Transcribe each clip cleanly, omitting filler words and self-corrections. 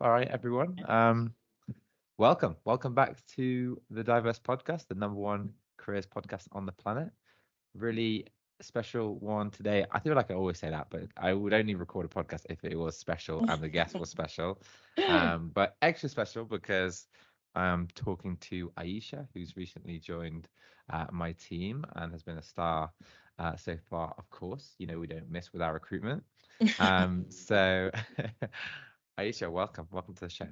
All right, everyone. Welcome back to the Diverse Podcast, the number one careers podcast on the planet. Really special one today. I feel like I always say that, but I would only record a podcast if it was special and the guest was special. But extra special because I'm talking to Ayesha, who's recently joined my team and has been a star so far. Of course, we don't miss with our recruitment. So Aisha, welcome to the show.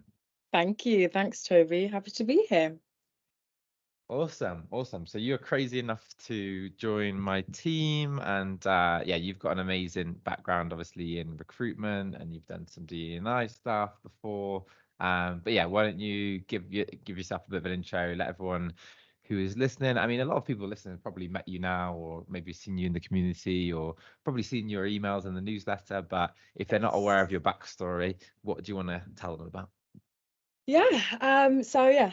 Thank you. Thanks, Toby. Happy to be here. Awesome. So you're crazy enough to join my team, and yeah, you've got an amazing background, obviously in recruitment, and you've done some D&I stuff before. But yeah, why don't you give yourself a bit of an intro, let everyone who is listening. I mean, a lot of people listening have probably met you now, or maybe seen you in the community, or probably seen your emails in the newsletter. But if they're not aware Yes. of your backstory, what do you want to tell them about? Hi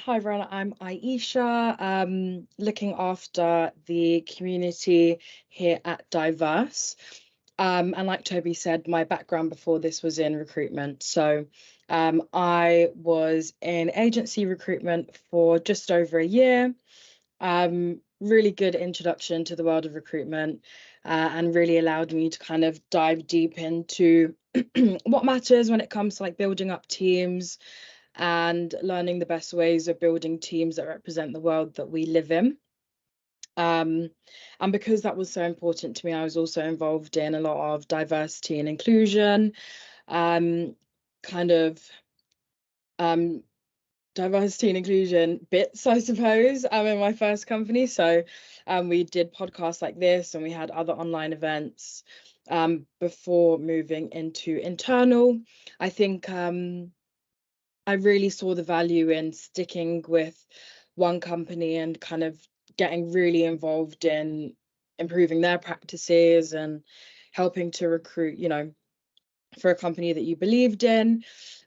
everyone, I'm Aisha, looking after the community here at Diverse. And like Toby said, my background before this was in recruitment. I was in agency recruitment for just over a year. Really good introduction to the world of recruitment, and really allowed me to kind of dive deep into what matters when it comes to like building up teams and learning the best ways of building teams that represent the world that we live in. Um, and because that was so important to me, I was also involved in a lot of diversity and inclusion, um, kind of um, diversity and inclusion bits, I suppose, in my first company. We did podcasts like this and we had other online events before moving into internal. I think I really saw the value in sticking with one company and kind of getting really involved in improving their practices and helping to recruit, for a company that you believed in.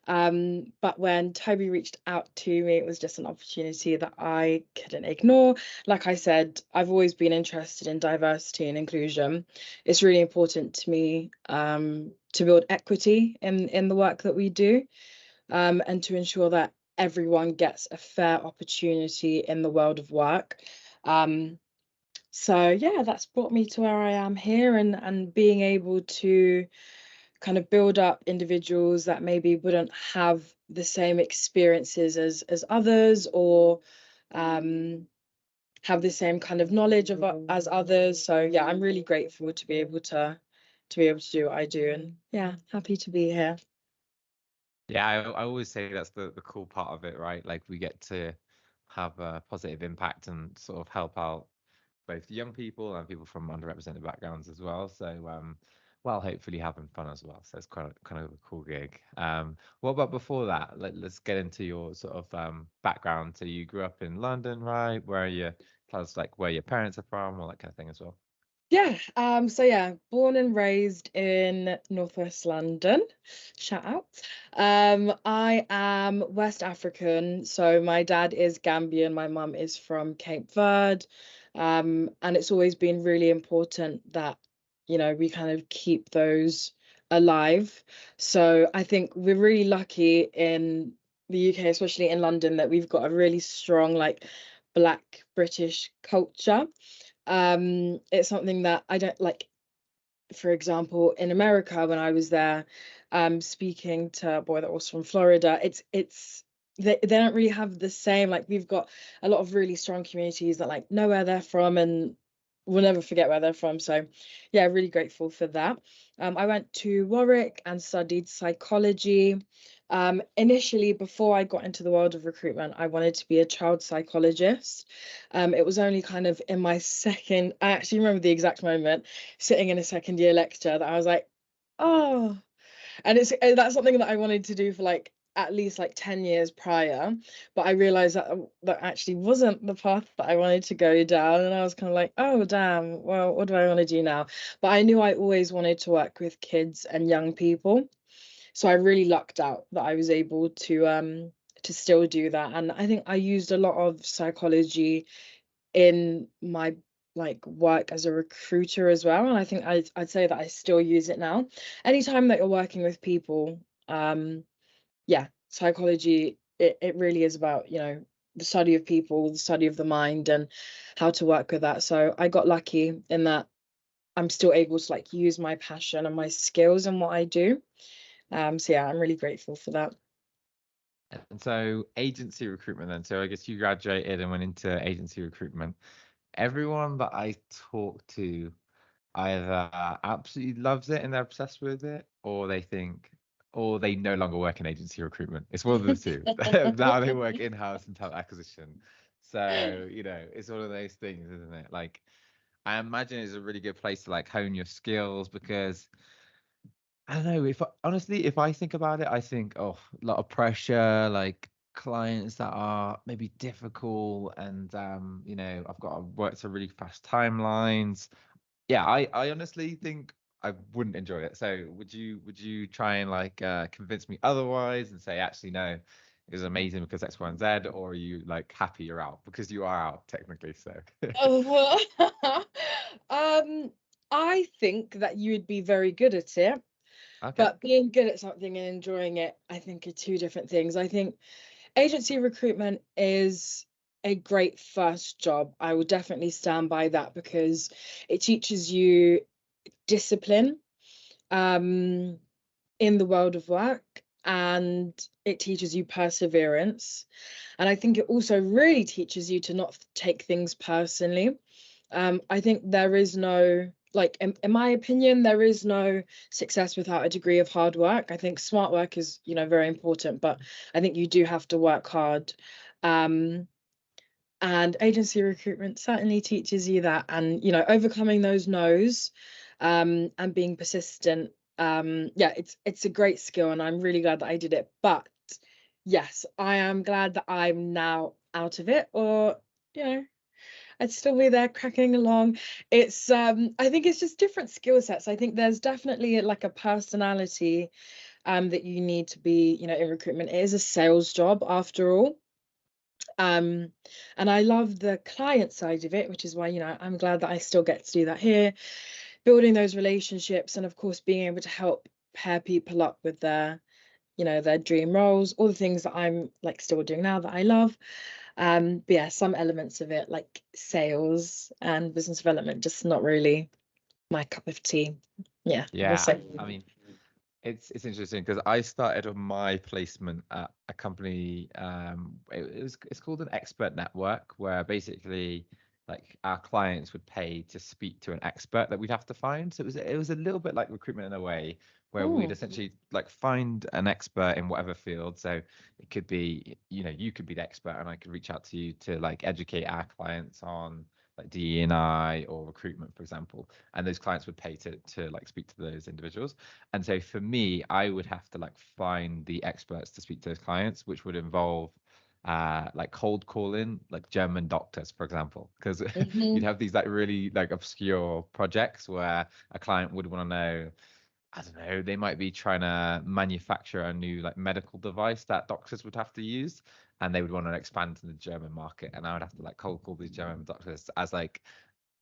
But when Toby reached out to me, it was just an opportunity that I couldn't ignore. Like I said, I've always been interested in diversity and inclusion. It's really important to me to build equity in the work that we do, and to ensure that everyone gets a fair opportunity in the world of work. Um, that's brought me to where I am here, and being able to kind of build up individuals that maybe wouldn't have the same experiences as others, or um, have the same kind of knowledge of as others. I'm really grateful to be able to do what I do, and yeah, happy to be here. Yeah, I always say that's the cool part of it, right? Like we get to have a positive impact and sort of help out both young people and people from underrepresented backgrounds as well. So while hopefully having fun as well. So it's kind of a cool gig. What about before that? Let's get into your sort of background. So you grew up in London, right? Where are you? Tell us like where your parents are from, all that kind of thing as well. Born and raised in Northwest London. Shout out. I am West African, so my dad is Gambian, my mum is from Cape Verde. And it's always been really important that, we kind of keep those alive. So I think we're really lucky in the UK, especially in London, that we've got a really strong, like, Black British culture. It's something that I don't like. For example, in America, when I was there, speaking to a boy that was from Florida, they don't really have the same, like, we've got a lot of really strong communities that like know where they're from and will never forget where they're from. So yeah, really grateful for that. I went to Warwick and studied psychology. Initially, before I got into the world of recruitment, I wanted to be a child psychologist. It was only kind of in my second, I actually remember the exact moment, sitting in a second year lecture, that I was like, oh, and that's something that I wanted to do for like at least like 10 years prior, but I realized that that actually wasn't the path that I wanted to go down, and I was kind of like, oh damn, well, what do I want to do now? But I knew I always wanted to work with kids and young people, so I really lucked out that I was able to still do that. And I think I used a lot of psychology in my like work as a recruiter as well, and I think I'd say that I still use it now. Anytime that you're working with people, yeah, psychology, it really is about, the study of people, the study of the mind, and how to work with that. So I got lucky in that I'm still able to like use my passion and my skills in what I do. So yeah, I'm really grateful for that. And so agency recruitment then. So I guess you graduated and went into agency recruitment. Everyone that I talk to either absolutely loves it and they're obsessed with it, or they think, or they no longer work in agency recruitment. It's one of the two. Now they work in-house in talent acquisition. So, it's one of those things, isn't it? Like, I imagine it's a really good place to like hone your skills because I don't know if honestly, if I think about it, I think, oh, a lot of pressure, like clients that are maybe difficult, and I've got to work to really fast timelines. Yeah, I honestly think I wouldn't enjoy it. So would you try and like convince me otherwise and say actually no, it was amazing because X, Y, and Z, or are you like happy you're out because you are out technically? So Oh, um, I think that you would be very good at it, okay. but being good at something and enjoying it, I think, are two different things. I think agency recruitment is a great first job. I will definitely stand by that because it teaches you discipline um, in the world of work, and it teaches you perseverance. And I think it also really teaches you to not take things personally. I think there is no, like, in my opinion, there is no success without a degree of hard work. I think smart work is, very important, but I think you do have to work hard. Um, and agency recruitment certainly teaches you that, and overcoming those no's, and being persistent. Yeah, it's a great skill, and I'm really glad that I did it. But yes, I am glad that I'm now out of it, or I'd still be there cracking along. It's I think it's just different skill sets. I think there's definitely like a personality that you need to be, in recruitment. It is a sales job after all. Um, and I love the client side of it, which is why, I'm glad that I still get to do that here, building those relationships, and of course being able to help pair people up with their dream roles, all the things that I'm like still doing now that I love. But yeah, some elements of it, like sales and business development, just not really my cup of tea. Yeah, we'll Yeah, say. I mean, it's interesting because I started on my placement at a company. It's called an expert network, where basically like our clients would pay to speak to an expert that we'd have to find. So it was a little bit like recruitment in a way, where we'd Mm, essentially like find an expert in whatever field. So it could be, you could be the expert, and I could reach out to you to like educate our clients on like DE&I or recruitment, for example. And those clients would pay to like speak to those individuals. And so for me, I would have to like find the experts to speak to those clients, which would involve like cold calling like German doctors, for example, because you'd mhm. have these like really like obscure projects where a client would want to know, I don't know, they might be trying to manufacture a new like medical device that doctors would have to use, and they would want to expand to the German market, and I would have to like cold call these German doctors as like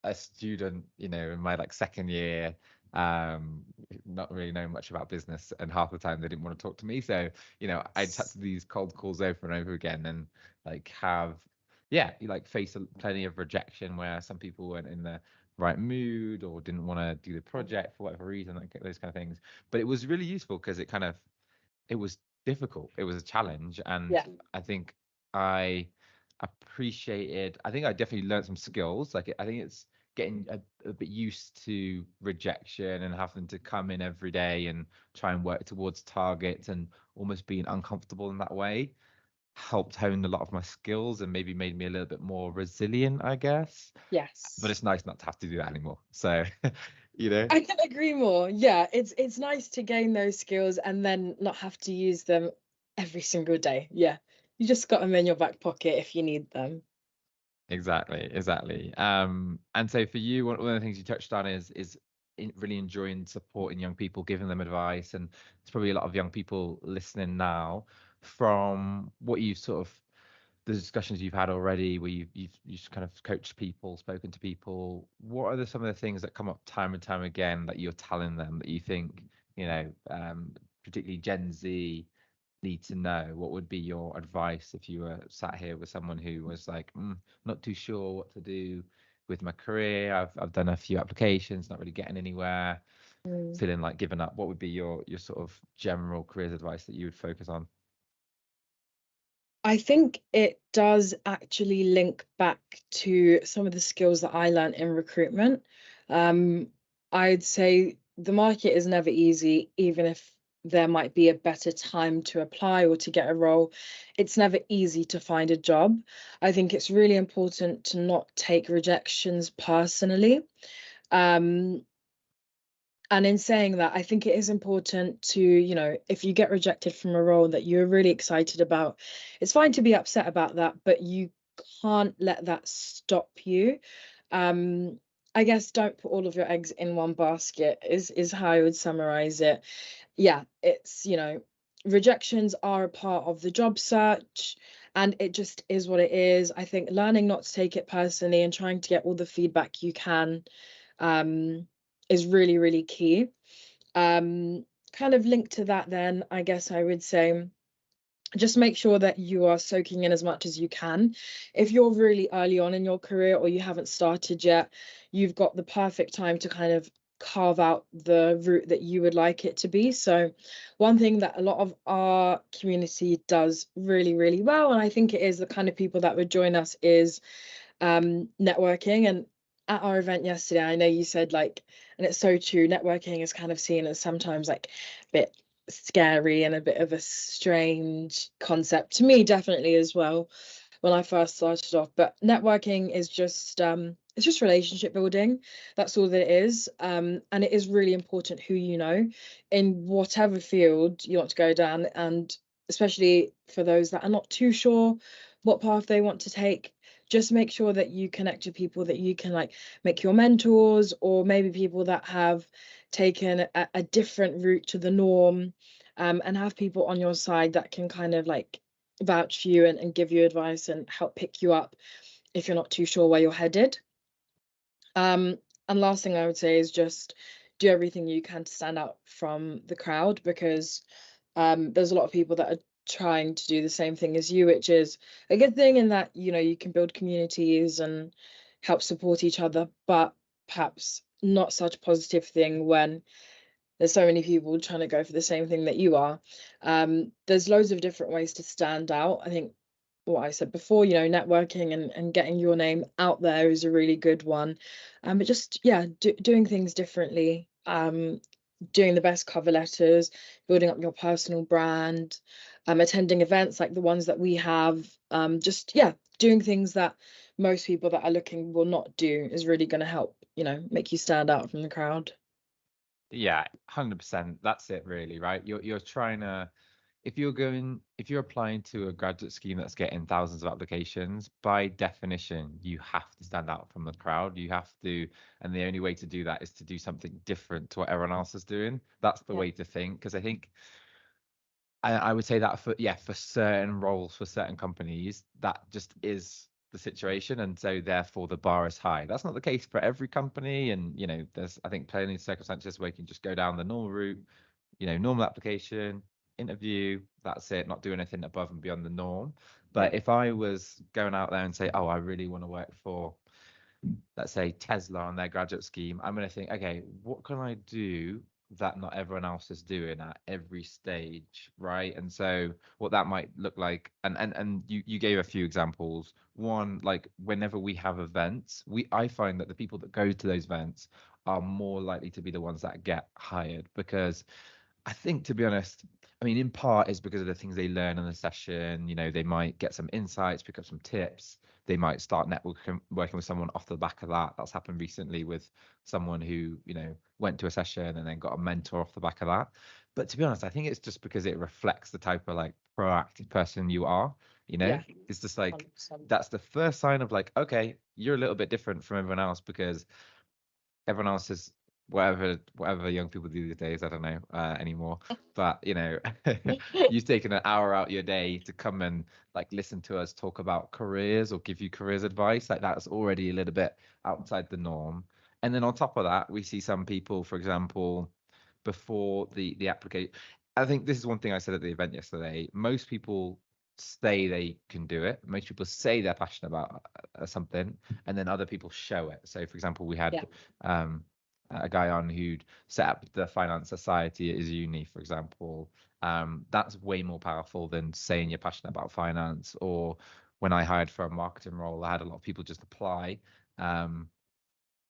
a student, in my like second year, um, not really knowing much about business, and half the time they didn't want to talk to me. So, I'd had to do these cold calls over and over again, and like have, yeah, you like face plenty of rejection where some people weren't in the right mood or didn't want to do the project for whatever reason, like those kind of things. But it was really useful because it was difficult. It was a challenge, and Yeah. I think I I think I definitely learned some skills. Like I think it's getting a bit used to rejection and having to come in every day and try and work towards targets, and almost being uncomfortable in that way helped hone a lot of my skills and maybe made me a little bit more resilient, I guess. But Yes. it's nice not to have to do that anymore. So, you know. I can agree more. Yeah, it's nice to gain those skills and then not have to use them every single day. Yeah. You just got them in your back pocket if you need them. Exactly, exactly. And so for you, one of the things you touched on is really enjoying supporting young people, giving them advice, and there's probably a lot of young people listening now. From what you've sort of the discussions you've had already, where you've kind of coached people, spoken to people, what are some of the things that come up time and time again that you're telling them that you think, particularly Gen Z, need to know? What would be your advice if you were sat here with someone who was like, not too sure what to do with my career? I've done a few applications, not really getting anywhere, Mm. feeling like giving up. What would be your sort of general careers advice that you would focus on? I think it does actually link back to some of the skills that I learned in recruitment. Um, I'd say the market is never easy, even if there might be a better time to apply or to get a role. It's never easy to find a job. I think it's really important to not take rejections personally. Um, and in saying that, I think it is important to, if you get rejected from a role that you're really excited about, it's fine to be upset about that, but you can't let that stop you. Um, I guess don't put all of your eggs in one basket is how I would summarize it. Yeah, it's, rejections are a part of the job search, and it just is what it is. I think learning not to take it personally and trying to get all the feedback you can, um, is really, really key. Kind of linked to that, then, I guess I would say just make sure that you are soaking in as much as you can. If you're really early on in your career or you haven't started yet, you've got the perfect time to kind of carve out the route that you would like it to be. So one thing that a lot of our community does really, really well, and I think it is the kind of people that would join us, is networking. And at our event yesterday, I know you said, like, and it's so true, networking is kind of seen as sometimes like a bit scary and a bit of a strange concept to me, definitely as well, when I first started off. But networking is just it's just relationship building. That's all that it is. And it is really important who you know in whatever field you want to go down, and especially for those that are not too sure what path they want to take, just make sure that you connect with people that you can, like, make your mentors, or maybe people that have taken a different route to the norm, and have people on your side that can kind of like vouch for you and give you advice and help pick you up if you're not too sure where you're headed. um and last thing I would say is just do everything you can to stand out from the crowd, because there's a lot of people that are trying to do the same thing as you, which is a good thing in that, you can build communities and help support each other, but perhaps not such a positive thing when there's so many people trying to go for the same thing that you are. There's loads of different ways to stand out. I think what I said before, networking and getting your name out there is a really good one. But just, yeah, doing things differently, doing the best cover letters, building up your personal brand, attending events like the ones that we have, just, yeah, doing things that most people that are looking will not do is really going to help, make you stand out from the crowd. Yeah, 100%. That's it really, right? You're trying to, if you're applying to a graduate scheme that's getting thousands of applications, by definition, you have to stand out from the crowd. You have to, and the only way to do that is to do something different to what everyone else is doing. That's the Yeah. way to think. Because I think I would say that for certain roles, for certain companies, that just is the situation, and so therefore the bar is high. That's not the case for every company, and there's, I think, plenty of circumstances where you can just go down the normal route, normal application, interview, that's it, not do anything above and beyond the norm. Yeah. But if I was going out there and say, oh, I really want to work for, let's say, Tesla on their graduate scheme, I'm going to think, okay, what can I do that not everyone else is doing at every stage, right? And so what that might look like, and you gave a few examples. One, like whenever we have events, I find that the people that go to those events are more likely to be the ones that get hired, because I think, to be honest, I mean, in part is because of the things they learn in the session. They might get some insights, pick up some tips. They might start networking, working with someone off the back of that. That's happened recently with someone who, went to a session and then got a mentor off the back of that. But to be honest, I think it's just because it reflects the type of like proactive person you are. You know, Yeah. it's just like 100%. that's the first sign of like, okay, you're a little bit different from everyone else, because everyone else is whatever young people do these days. I don't know anymore, but you've taken an hour out your day to come and like listen to us talk about careers or give you careers advice. Like that's already a little bit outside the norm. And then on top of that, we see some people, for example, before the application. I think this is one thing I said at the event yesterday. Most people say they can do it. Most people say they're passionate about something, and then other people show it. So, for example, we Yeah. had a guy on who'd set up the finance society at his uni, for example. That's way more powerful than saying you're passionate about finance. Or when I hired for a marketing role, I had a lot of people just apply.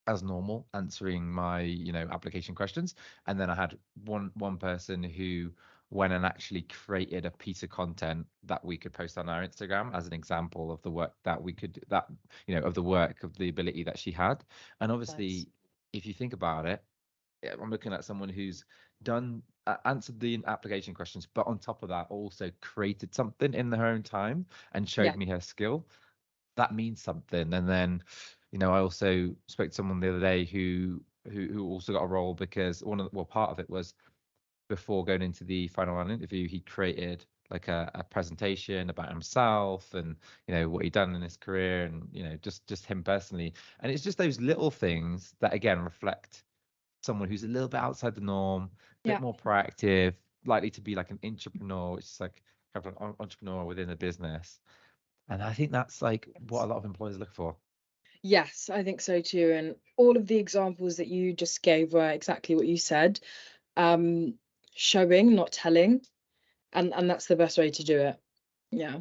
As normal, answering my application questions, and then I had one person who went and actually created a piece of content that we could post on our Instagram as an example of the work that we could that of the work of the ability that she had. And Nice. obviously, if you think about it, I'm looking at someone who's done answered the application questions, but on top of that also created something in her own time and showed Yeah. me her skill. That means something. And then, I also spoke to someone the other day who also got a role because part of it was before going into the final round interview, he created like a presentation about himself and what he'd done in his career and just him personally. And it's just those little things that again reflect someone who's a little bit outside the norm, a bit Yeah. more proactive, likely to be like an entrepreneur, which is like kind of an entrepreneur within a business. And I think that's like what a lot of employers look for. Yes, I think so too. And all of the examples that you just gave were exactly what you said. Um, Showing, not telling, and that's the best way to do it. Yeah.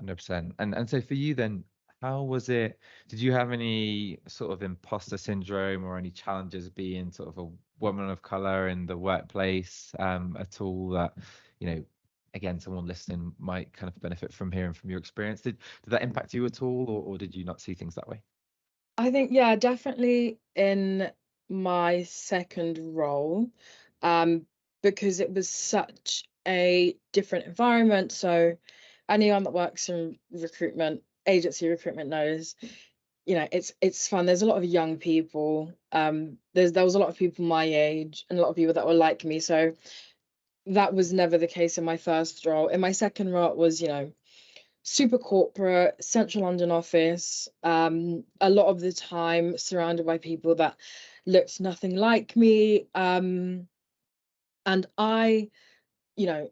100%. And so for you then, how was it? Did you have any sort of imposter syndrome or any challenges being sort of a woman of color in the workplace at all that, again, someone listening might kind of benefit from hearing from your experience? Did that impact you at all, or did you not see things that way? I think, yeah, definitely in my second role, um, because it was such a different environment. So anyone that works in recruitment, agency recruitment knows, it's fun. There's a lot of young people. There was a lot of people my age and a lot of people that were like me. So that was never the case in my first role. In my second role, it was, super corporate, central London office, a lot of the time surrounded by people that looked nothing like me. And you know,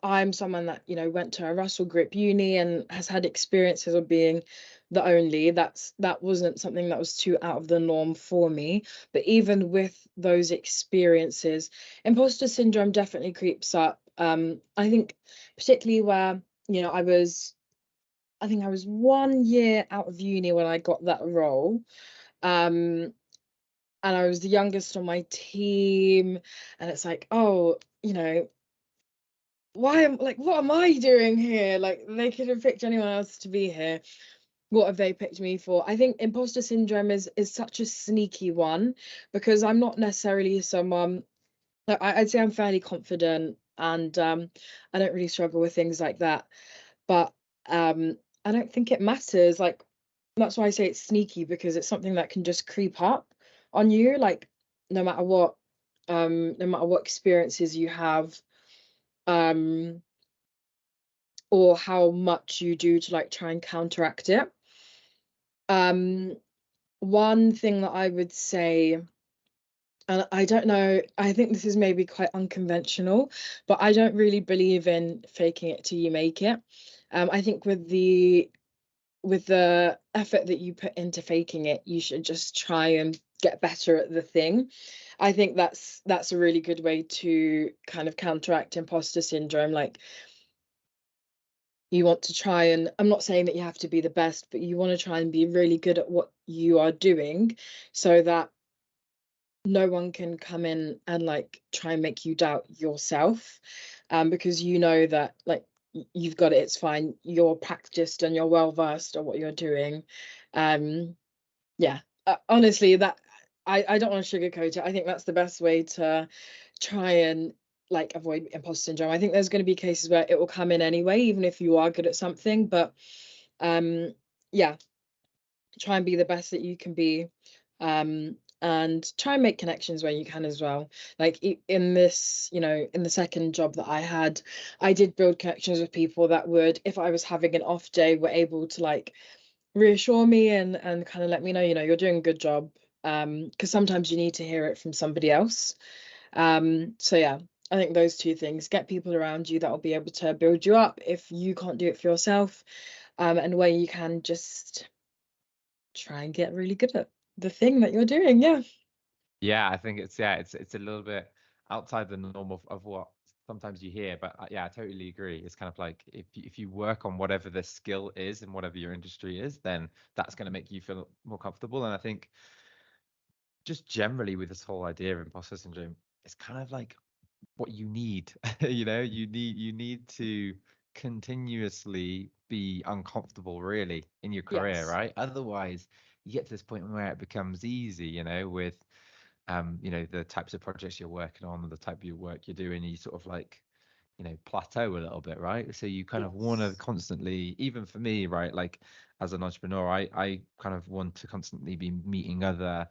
I'm someone that, went to a Russell Group uni and has had experiences of being the only. That wasn't something that was too out of the norm for me. But even with those experiences, imposter syndrome definitely creeps up. I think particularly where, I think I was 1 year out of uni when I got that role. Um, and I was the youngest on my team. And it's like, oh, what am I doing here? Like, they could have picked anyone else to be here. What have they picked me for? I think imposter syndrome is such a sneaky one because I'm not necessarily someone like I'd say I'm fairly confident and I don't really struggle with things like that. But I don't think it matters. Like, that's why I say it's sneaky, because it's something that can just creep up on you, like no matter what, no matter what experiences you have, um, or how much you do to like try and counteract it. Um, One thing that I would say, and I don't know, I think this is maybe quite unconventional, but I don't really believe in faking it till you make it. I think with the effort that you put into faking it, you should just try and get better at the thing. I think that's a really good way to kind of counteract imposter syndrome. Like, you want to try and, I'm not saying that you have to be the best, but you want to try and be really good at what you are doing so that no one can come in and like try and make you doubt yourself, because you know that like you've got it, it's fine, you're practiced and you're well versed at what you're doing. um yeah, honestly, that I don't want to sugarcoat it. I think that's the best way to try and like avoid imposter syndrome. I think there's going to be cases where it will come in anyway, even if you are good at something, but um yeah, try and be the best that you can be, and try and make connections where you can as well. Like in this, in the second job that I had, I did build connections with people that would, if I was having an off day, were able to like reassure me and kind of let me know, you're doing a good job, because sometimes you need to hear it from somebody else. So yeah, I think those two things, get people around you that will be able to build you up if you can't do it for yourself, and where you can just try and get really good at the thing that you're doing. Yeah, I think it's a little bit outside the norm of what sometimes you hear, but yeah, I totally agree. It's kind of like if you work on whatever the skill is and whatever your industry is, then that's going to make you feel more comfortable. And I think just generally with this whole idea of imposter syndrome, it's kind of like what you need. You need to continuously be uncomfortable really in your career, Yes. right? Otherwise, you get to this point where it becomes easy, with the types of projects you're working on, or the type of your work you're doing, you sort of like, plateau a little bit, right? So you kind of want to Yes. constantly, even for me, right, like as an entrepreneur, I kind of want to constantly be meeting other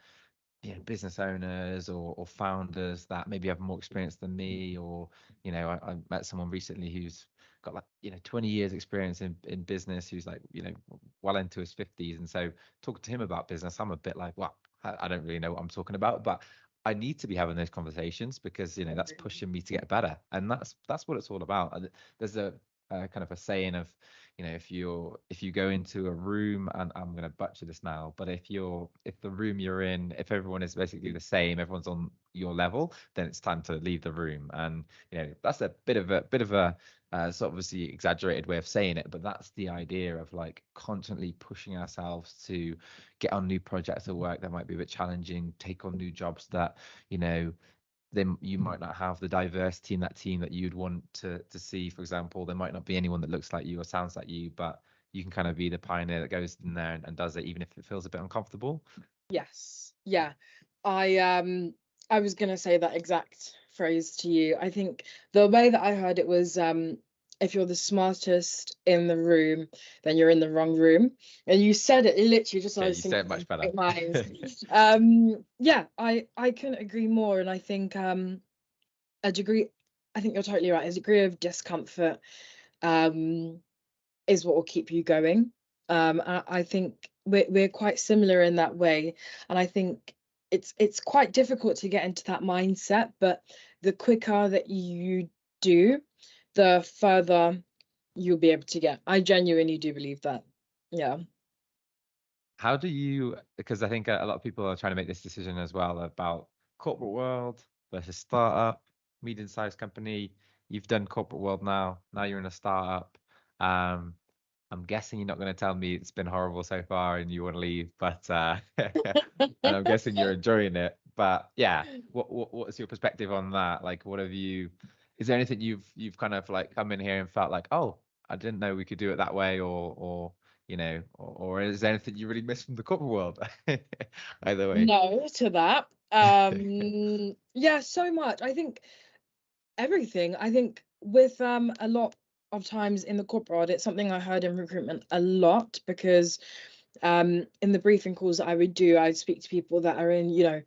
business owners or founders that maybe have more experience than me, or I met someone recently who's got like 20 years experience in business, who's like well into his 50s, and so talking to him about business, I'm a bit like, well, I don't really know what I'm talking about, but I need to be having those conversations because that's pushing me to get better, and that's what it's all about. And there's a kind of a saying of if you go into a room, and I'm going to butcher this now, but if the room you're in, if everyone is basically the same, everyone's on your level, then it's time to leave the room. And that's a bit of a sort of obviously exaggerated way of saying it, but that's the idea of like constantly pushing ourselves to get on new projects of work that might be a bit challenging, take on new jobs that then you might not have the diversity in that team that you'd want to see. For example, there might not be anyone that looks like you or sounds like you, but you can kind of be the pioneer that goes in there and does it, even if it feels a bit uncomfortable. Yes. Yeah. I was gonna say that exact phrase to you. I think the way that I heard it was, if you're the smartest in the room, then you're in the wrong room. And you said it literally just as I Okay, was you say thinking it in much better. my mind. Yeah, I couldn't agree more. And I think a degree, I think you're totally right. A degree of discomfort um is what will keep you going. I think we're quite similar in that way, and I think it's quite difficult to get into that mindset. But the quicker that you do, the further you'll be able to get. I genuinely do believe that. Yeah. How do you, because I think a lot of people are trying to make this decision as well about corporate world versus startup, medium-sized company. You've done corporate world now you're in a startup. Um, I'm guessing you're not going to tell me it's been horrible so far and you want to leave, but and I'm guessing you're enjoying it. But yeah, what's your perspective on that? Like, what have you? Is there anything you've kind of like come in here and felt like, oh, I didn't know we could do it that way, or is there anything you really miss from the corporate world? Either way. No to that. Yeah, so much. I think everything. I think with a lot of times in the corporate world, it's something I heard in recruitment a lot because in the briefing calls that I would do, I'd speak to people that are in,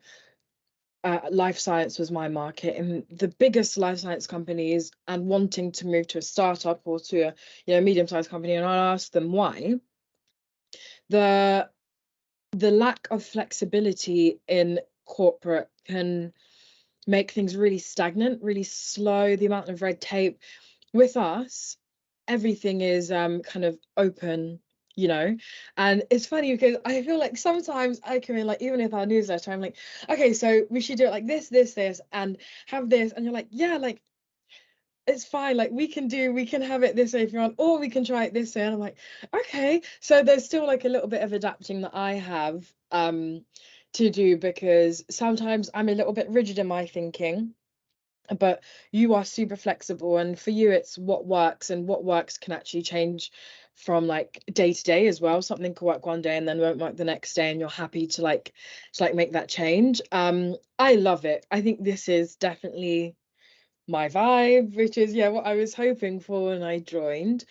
life science was my market, and the biggest life science companies, and wanting to move to a startup or to a medium-sized company, and I asked them why. The lack of flexibility in corporate can make things really stagnant, really slow, the amount of red tape. With us, everything is kind of open, and it's funny because I feel like sometimes I come in, like, even with our newsletter, I'm like, okay, so we should do it like this, and have this, and you're like, yeah, like, it's fine, like, we can have it this way if you want, or we can try it this way, and I'm like, okay. So there's still like a little bit of adapting that I have to do, because sometimes I'm a little bit rigid in my thinking, but you are super flexible, and for you it's what works, and what works can actually change from like day to day as well. Something could work one day and then won't work the next day, and you're happy to like make that change. I love it. I think this is definitely my vibe, which is, yeah, what I was hoping for when I joined.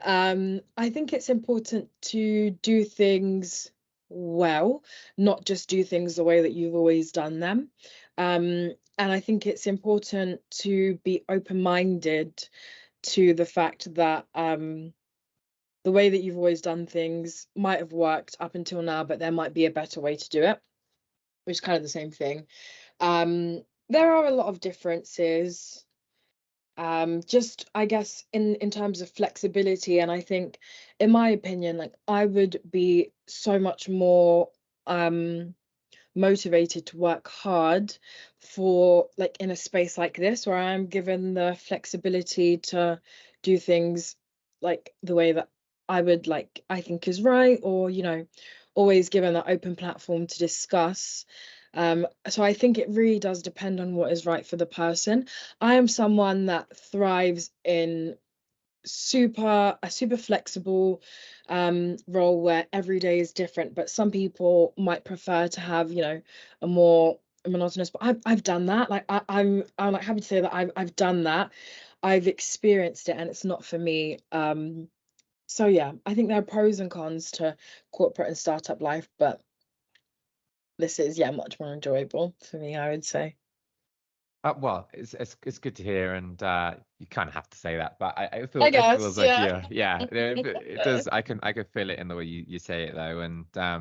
I think it's important to do things well, not just do things the way that you've always done them. And I think it's important to be open-minded to the fact that the way that you've always done things might have worked up until now, but there might be a better way to do it, which is kind of the same thing. There are a lot of differences. Just I guess in terms of flexibility, and I think, in my opinion, like I would be so much more motivated to work hard for like in a space like this where I'm given the flexibility to do things like the way that I would like I think is right, or always given that open platform to discuss. So I think it really does depend on what is right for the person. I am someone that thrives in a super flexible role where every day is different, but some people might prefer to have a more monotonous, but I've done that. Like I'm like happy to say that I've done that. I've experienced it and it's not for me. So yeah, I think there are pros and cons to corporate and startup life, but this is much more enjoyable for me, I would say. Well, it's good to hear, and you kind of have to say that, but I feel I it feels guess, like yeah. yeah, it does. I can feel it in the way you say it though, and Yeah,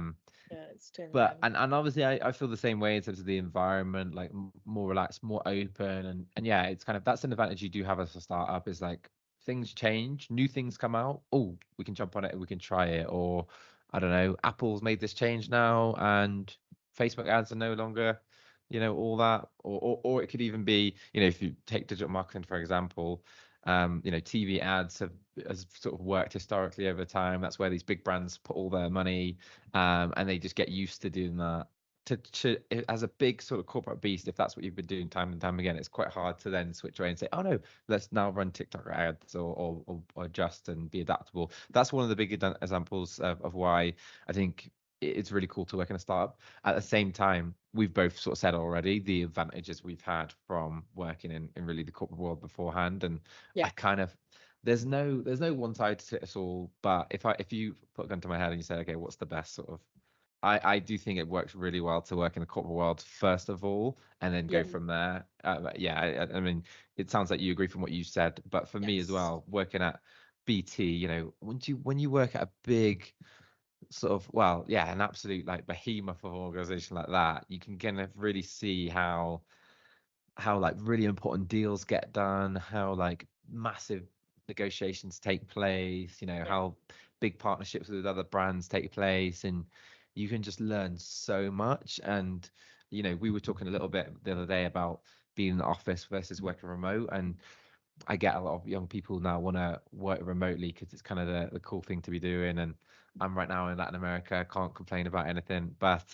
it's but genuine. and obviously I feel the same way in terms of the environment, like more relaxed, more open, and yeah, it's kind of that's an advantage you do have as a startup is like things change, new things come out. Oh, we can jump on it, we can try it, or I don't know, Apple's made this change now, and Facebook ads are no longer, all that, or it could even be, if you take digital marketing for example, TV ads have has sort of worked historically over time. That's where these big brands put all their money, and they just get used to doing that. As a big sort of corporate beast, if that's what you've been doing time and time again, it's quite hard to then switch away and say, oh no, let's now run TikTok ads or adjust and be adaptable. That's one of the big examples of why I think it's really cool to work in a startup. At the same time, we've both sort of said already the advantages we've had from working in really the corporate world beforehand, and I Yeah. kind of there's no one side to it all. But if you put a gun to my head and you say, okay, what's the best sort of, I do think it works really well to work in the corporate world first of all, and then go Yeah. from there. But yeah, I mean, it sounds like you agree from what you said, but for me as Yes. well, working at BT, when you work at a big sort of, well, yeah, an absolute like behemoth of an organization like that, you can kind of really see how like really important deals get done, how like massive negotiations take place, Yeah. how big partnerships with other brands take place, and you can just learn so much. And we were talking a little bit the other day about being in the office versus working remote, and I get a lot of young people now want to work remotely because it's kind of the cool thing to be doing. And I'm right now in Latin America, I can't complain about anything. But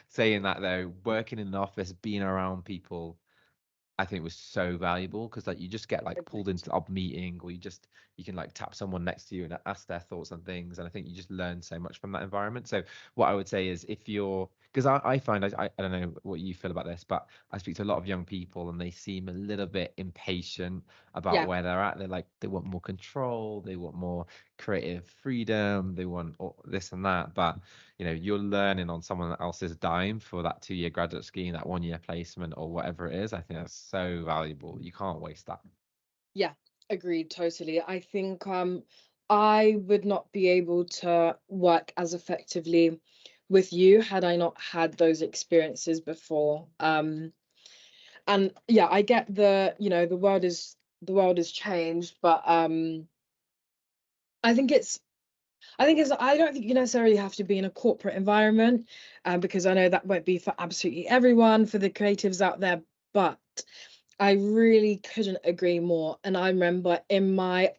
saying that though, working in an office, being around people, I think was so valuable because like you just get like pulled Agreed. into a meeting, or you can like tap someone next to you and ask their thoughts on things, and I think you just learn so much from that environment. So what I would say is if you're, because I find I don't know what you feel about this, but I speak to a lot of young people and they seem a little bit impatient about Yeah. where they're at. They're like they want more control, they want more creative freedom, they want this and that, but you're learning on someone else's dime for that 2-year graduate scheme, that 1-year placement, or whatever it is. I think that's so valuable. You can't waste that. Yeah, agreed totally. I think I would not be able to work as effectively with you had I not had those experiences before. And yeah, I get the world is changed, but I think it's I don't think you necessarily have to be in a corporate environment, because I know that won't be for absolutely everyone, for the creatives out there, but I really couldn't agree more. And I remember I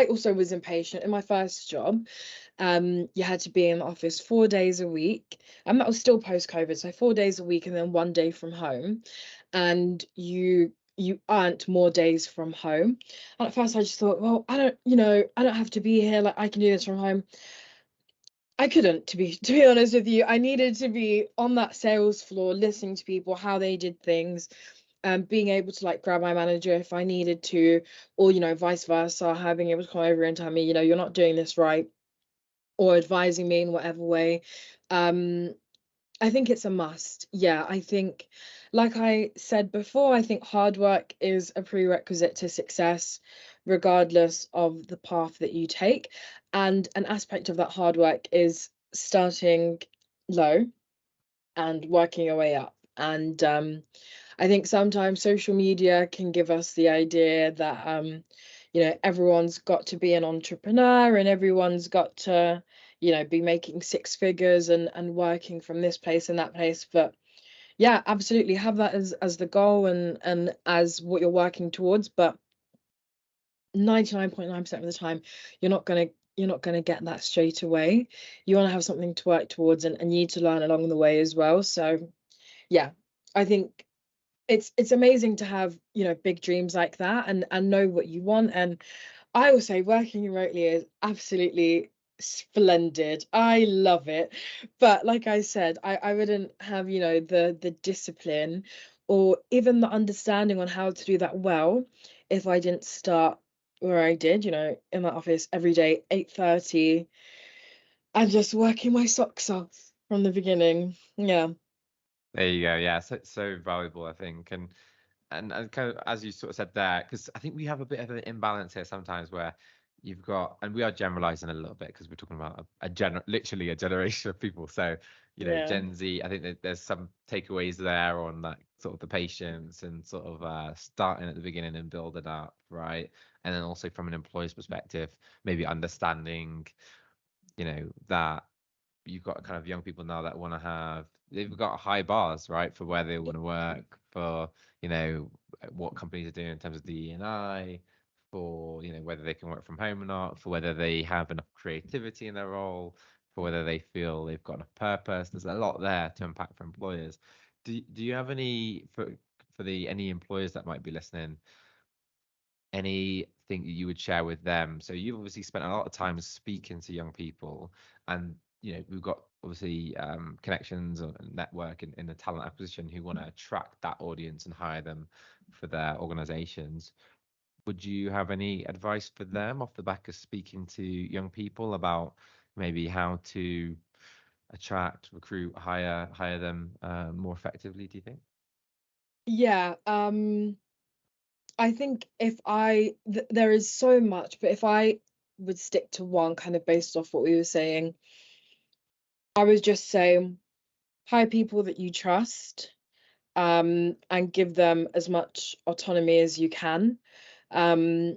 also was impatient in my first job. You had to be in the office 4 days a week. And that was still post-COVID, so 4 days a week and then 1 day from home. And you earned more days from home. And at first I just thought, well, I don't have to be here, like I can do this from home. I couldn't, to be honest with you. I needed to be on that sales floor, listening to people, how they did things, being able to like grab my manager if I needed to, or vice versa, having able to come over and tell me, you're not doing this right, or advising me in whatever way. Um, I think it's a must. Yeah, I think, like I said before, I think hard work is a prerequisite to success, regardless of the path that you take. And an aspect of that hard work is starting low and working your way up. And I think sometimes social media can give us the idea that everyone's got to be an entrepreneur and everyone's got to, be making six figures and working from this place and that place. But yeah, absolutely have that as the goal and as what you're working towards. But 99.9% of the time, you're not gonna get that straight away. You want to have something to work towards, and you need to learn along the way as well. So yeah, I think it's amazing to have, big dreams like that and know what you want. And I will say working remotely is absolutely splendid. I love it. But like I said, I wouldn't have, the discipline or even the understanding on how to do that well if I didn't start where I did, in my office every day, 8:30, and just working my socks off from the beginning. Yeah. There you go. Yeah, so valuable, I think. And kind of as you sort of said there, because I think we have a bit of an imbalance here sometimes where you've got, and we are generalizing a little bit because we're talking about literally a generation of people. So, Yeah. Gen Z, I think that there's some takeaways there on that sort of the patience and sort of starting at the beginning and building up, right? And then also from an employer's perspective, maybe understanding, that you've got kind of young people now that want to they've got high bars, right, for where they want to work, for, what companies are doing in terms of DE&I, for, whether they can work from home or not, for whether they have enough creativity in their role, for whether they feel they've got enough purpose. There's a lot there to unpack for employers. Do you have any any employers that might be listening, anything that you would share with them? So you've obviously spent a lot of time speaking to young people, and we've got obviously connections or network in the talent acquisition who want to attract that audience and hire them for their organizations. Would you have any advice for them off the back of speaking to young people about maybe how to attract, recruit, hire them more effectively, do you think? Yeah. I think if there is so much, but if I would stick to one kind of based off what we were saying, I would just say hire people that you trust, and give them as much autonomy as you can. Um,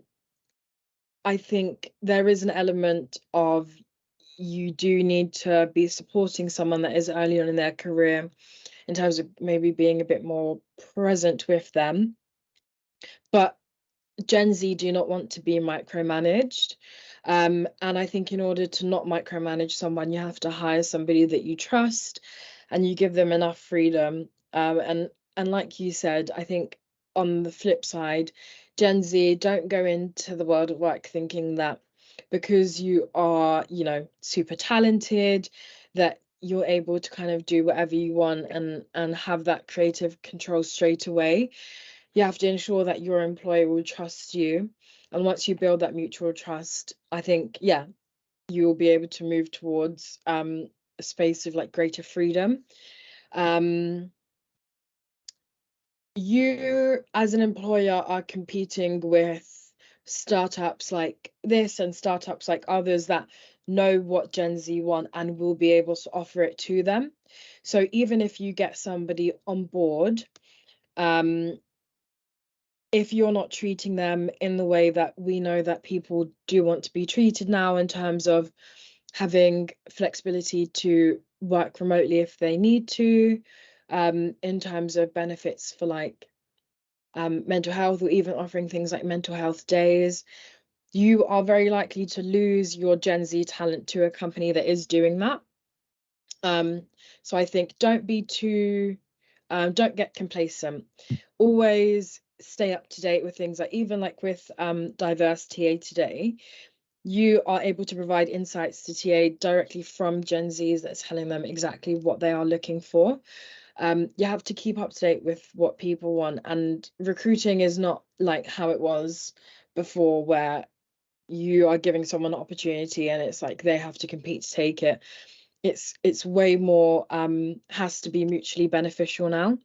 I think there is an element of you do need to be supporting someone that is early on in their career in terms of maybe being a bit more present with them. But Gen Z do not want to be micromanaged. And I think in order to not micromanage someone, you have to hire somebody that you trust and you give them enough freedom. And like you said, I think on the flip side, Gen Z don't go into the world of work thinking that because you are, super talented, that you're able to kind of do whatever you want and have that creative control straight away. You have to ensure that your employer will trust you. And once you build that mutual trust, I think, yeah, you will be able to move towards a space of like greater freedom. Um, you, as an employer, are competing with startups like this and startups like others that know what Gen Z want and will be able to offer it to them. So even if you get somebody on board, um, if you're not treating them in the way that we know that people do want to be treated now, in terms of having flexibility to work remotely if they need to, in terms of benefits for like mental health, or even offering things like mental health days, you are very likely to lose your Gen Z talent to a company that is doing that. So I think don't get complacent. Always stay up to date with things, like even like with diverse TA today, you are able to provide insights to TA directly from Gen Zs that's telling them exactly what they are looking for. You have to keep up to date with what people want, and recruiting is not like how it was before, where you are giving someone an opportunity and it's like they have to compete to take it. It's way more has to be mutually beneficial now.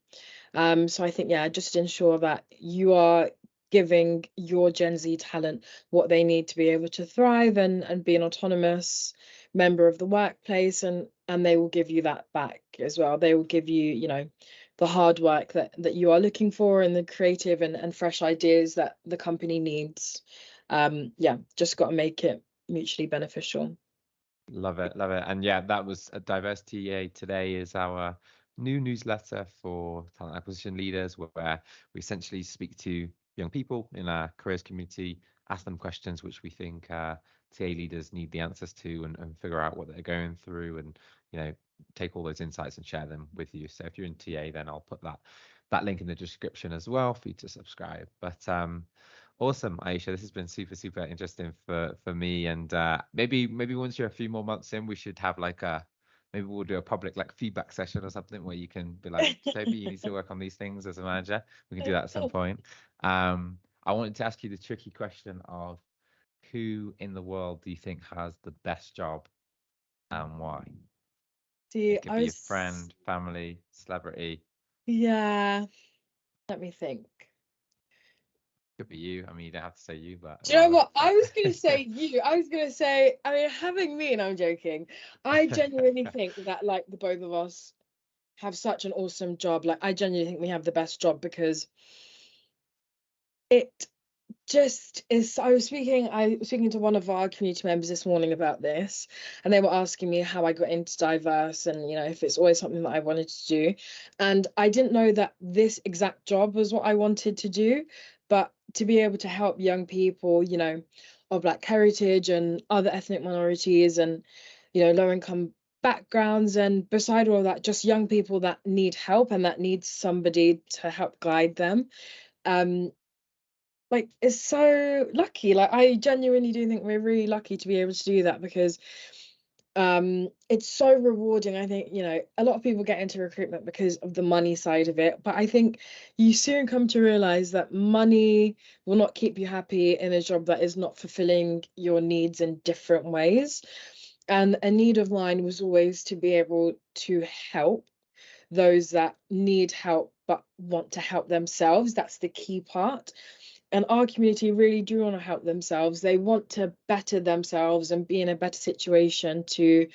So I think, yeah, just ensure that you are giving your Gen Z talent what they need to be able to thrive and be an autonomous member of the workplace, and they will give you that back as well. They will give you, the hard work that you are looking for and the creative and fresh ideas that the company needs. Yeah, just got to make it mutually beneficial. Love it, love it. And yeah, that was a Diversity TA Today is our new newsletter for talent acquisition leaders, where we essentially speak to young people in our careers community, ask them questions which we think TA leaders need the answers to, and figure out what they're going through, and take all those insights and share them with you. So if you're in TA, then I'll put that link in the description as well for you to subscribe. But awesome, Ayesha. This has been super, super interesting for me. And maybe once you're a few more months in, we should have maybe we'll do a public feedback session or something where you can be like, Toby, you need to work on these things as a manager. We can do that at some point. I wanted to ask you the tricky question of who in the world do you think has the best job and why? See, It could be a friend, family, celebrity. Yeah, let me think. Could be you. I mean, you don't have to say you, but Do you know what? I was going to say you. I was going to say, I mean, having me, and I'm joking. I genuinely think that the both of us have such an awesome job. I genuinely think we have the best job because it just is. I was speaking to one of our community members this morning about this, and they were asking me how I got into diverse, and if it's always something that I wanted to do. And I didn't know that this exact job was what I wanted to do, but to be able to help young people of Black heritage and other ethnic minorities, and low income backgrounds, and beside all of that, just young people that need help and that need somebody to help guide them, it's so lucky. I genuinely do think we're really lucky to be able to do that, because it's so rewarding. I think a lot of people get into recruitment because of the money side of it, but I think you soon come to realize that money will not keep you happy in a job that is not fulfilling your needs in different ways. And a need of mine was always to be able to help those that need help but want to help themselves. That's the key part. And our community really do want to help themselves. They want to better themselves and be in a better situation to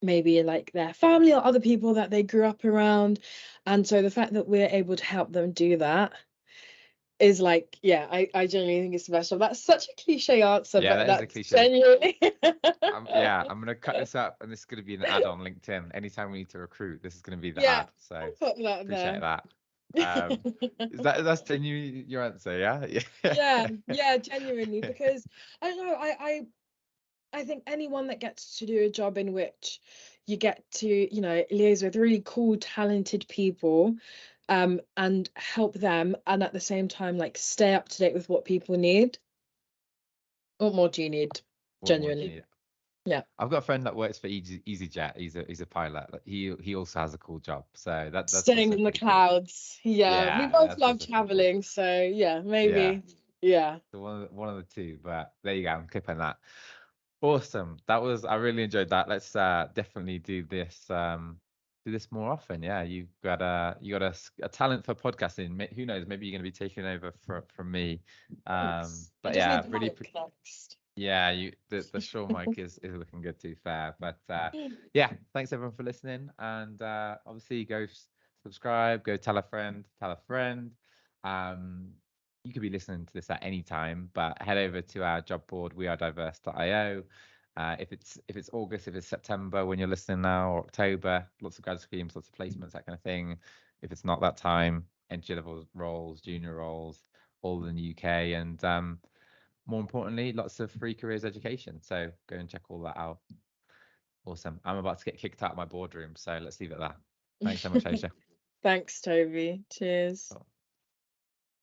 maybe their family or other people that they grew up around. And so the fact that we're able to help them do that is yeah, I genuinely think it's special. That's such a cliche answer, Yeah, but that is a that's cliche. genuinely. I'm gonna cut this up, and this is gonna be an ad on LinkedIn. Anytime we need to recruit, this is gonna be the ad. So appreciate that. That's genuinely your answer, yeah? Yeah, genuinely, because I don't know, I think anyone that gets to do a job in which you get to liaise with really cool, talented people, and help them, and at the same time stay up to date with what people need. What more do you need? What more do you Genuinely. need? Yeah. I've got a friend that works for EasyJet. He's a pilot. He also has a cool job. So that's Staying also in the pretty cool. clouds. Yeah, we Yeah, both that's love also pretty cool. traveling, so yeah, Yeah. maybe. Yeah. So one of the two, but there you go. I'm clipping that. Awesome. I really enjoyed that. Let's definitely do this more often. Yeah, you got a talent for podcasting. Who knows? Maybe you're going to be taking over from me. Thanks. I But just yeah, need the really. mic next. Yeah, the Shaw mic is looking good too, fair. But yeah, thanks everyone for listening. And obviously go subscribe, go tell a friend, tell a friend. Um, you could be listening to this at any time, but head over to our job board, wearediverse.io. If it's August, if it's September when you're listening now, or October, lots of grad schemes, lots of placements, that kind of thing. If it's not that time, entry level roles, junior roles, all in the UK, and more importantly, lots of free careers education. So go and check all that out. Awesome. I'm about to get kicked out of my boardroom, so let's leave it at that. Thanks so much, Aisha. Thanks, Toby. Cheers. Cool.